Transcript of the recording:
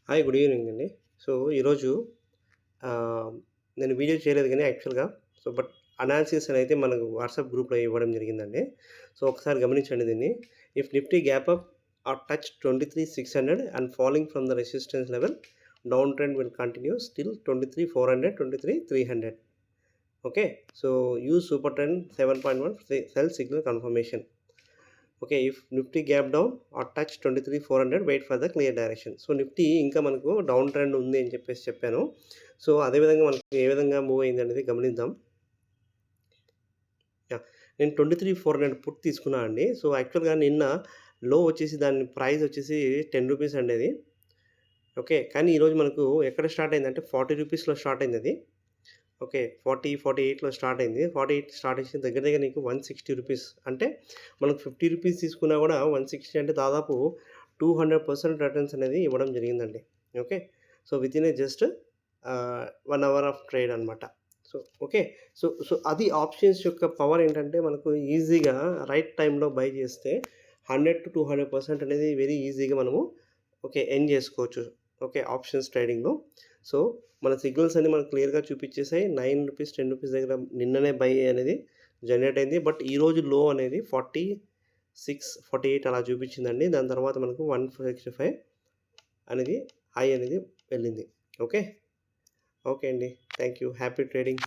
Hi. Good evening అండి. So, ఈరోజు ఆహ్, నేను వీడియో చేయలేదు గానీ యాక్చువల్‌గా. బట్ అనాలిసిస్ అనైతే మనకు వాట్సాప్ గ్రూప్‌లో ఇవ్వడం జరిగిందండి. సో, ఒకసారి గమనించండి దీన్ని. If Nifty gap up or touch 23,600 and falling from the resistance level, down trend will continue still 23,400, 23,300. Okay. So, use super trend 7.1 sell signal confirmation. Okay. If Nifty gap down or touch 23,400 wait for the clear direction. So, Nifty ఇంకా మనకు down trend ఉంది అని చెప్పాను. So, అదే విధంగా మనకు ఏ విధంగా move అయిందనేది గమనిద్దాం. యాహ్! నేను 23,400 పుట్ తీసుకున్నా అండి. సో, యాక్చువల్‌గా నిన్న లో వచ్చేసి దాని ప్రైస్ వచ్చేసి రూ. 10 అండి అది. ఓకే. కానీ ఈరోజు మనకు ఎక్కడ స్టార్ట్ అయిందంటే రూ. 40లో స్టార్ట్ అయిందది. ఓకే. 40, 48లో స్టార్ట్ అయింది. 48 స్టార్ట్ చేసి దగ్గర దగ్గర నీకు రూ. 160 అంటే మనకు రూ. 50 తీసుకున్నా గూడా 160 అంటే దాదాపు 200% రిటర్న్స్ అనేది ఇవ్వడం జరిగిందండి. Okay. So, within just 1 hour of trade అనమాట. So, okay. సో, అది ఆప్షన్స్ యొక్క పవర్ ఏంటంటే మనకు ఈజీగా రైట్ టైమ్‌లో బై చేస్తే 100-200% అనేది వెరీ ఈజీగా మనము ఓకే. ఎర్న్ చేసుకోవచ్చు. ఓకే. ఆప్షన్స్ ట్రేడింగ్‌లో. సో, మన సిగ్నల్స్ అన్నీ మనకు క్లియర్‌గా చూపిచ్చేసాయి. రూ. 9, రూ. 10 దగ్గర నిన్ననే బై అనేది జనరేట్ అయింది. బట్ ఈరోజు లో అనేది 46, 48 అలా చూపించిందండి. దాని తర్వాత మనకు 165 అనేది హై అనేది వెళ్ళింది. ఓకే. ఓకే అండి. Thank you. Happy trading.